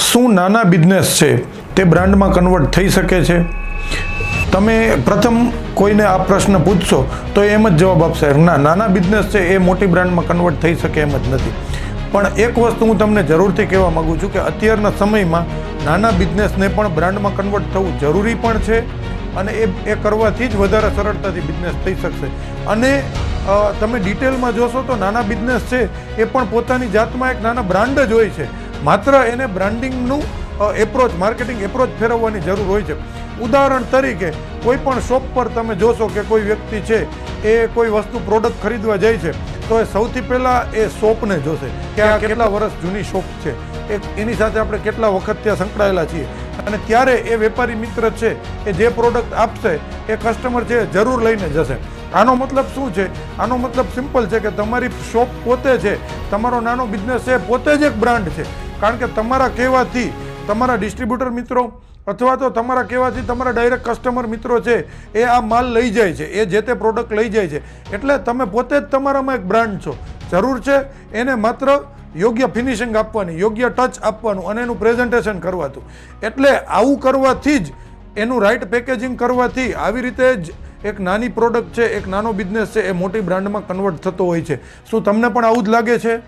શું નાના બિઝનેસ છે તે બ્રાન્ડમાં કન્વર્ટ થઈ શકે છે? તમે પ્રથમ કોઈને આ પ્રશ્ન પૂછશો તો એમ જ જવાબ આપશે, ના, નાના બિઝનેસ છે એ મોટી બ્રાન્ડમાં કન્વર્ટ થઈ શકે એમ જ નથી. પણ એક વસ્તુ હું તમને જરૂરથી કહેવા માગું છું કે અત્યારના સમયમાં નાના બિઝનેસને પણ બ્રાન્ડમાં કન્વર્ટ થવું જરૂરી પણ છે અને એ કરવાથી જ વધારે સરળતાથી બિઝનેસ થઈ શકશે. અને તમે ડિટેલમાં જોશો તો નાના બિઝનેસ છે એ પણ પોતાની જાતમાં એક નાના બ્રાન્ડ જ હોય છે. માત્ર એને બ્રાન્ડિંગનું એપ્રોચ, માર્કેટિંગ એપ્રોચ ફેરવવાની જરૂર હોય છે. ઉદાહરણ તરીકે કોઈ પણ શોપ પર તમે જોશો કે કોઈ વ્યક્તિ છે એ કોઈ વસ્તુ, પ્રોડક્ટ ખરીદવા જાય છે તો એ સૌથી પહેલાં એ શોપને જોશે કે આ કેટલા વર્ષ જૂની શોપ છે, એની સાથે આપણે કેટલા વખત ત્યાં સંકળાયેલા છીએ. અને ત્યારે એ વેપારી મિત્ર છે એ જે પ્રોડક્ટ આપશે એ કસ્ટમર છે જરૂર લઈને જશે. આનો મતલબ શું છે? આનો મતલબ સિમ્પલ છે કે તમારી શોપ પોતે છે, તમારો નાનો બિઝનેસ છે પોતે જ એક બ્રાન્ડ છે. કારણ કે તમારા કહેવાથી તમારા ડિસ્ટ્રીબ્યુટર મિત્રો અથવા તો તમારા કહેવાથી તમારા ડાયરેક્ટ કસ્ટમર મિત્રો છે એ આ માલ લઈ જાય છે, એ જે તે પ્રોડક્ટ લઈ જાય છે. એટલે તમે પોતે જ તમારામાં એક બ્રાન્ડ છો. જરૂર છે એને માત્ર યોગ્ય ફિનિશિંગ આપવાની, યોગ્ય ટચ આપવાનું અને એનું પ્રેઝન્ટેશન કરવાતું. એટલે આવું કરવાથી જ, એનું રાઈટ પેકેજિંગ કરવાથી આવી રીતે જ એક નાની પ્રોડક્ટ છે, એક નાનો બિઝનેસ છે એ મોટી બ્રાન્ડમાં કન્વર્ટ થતો હોય છે. શું તમને પણ આવું જ લાગે છે?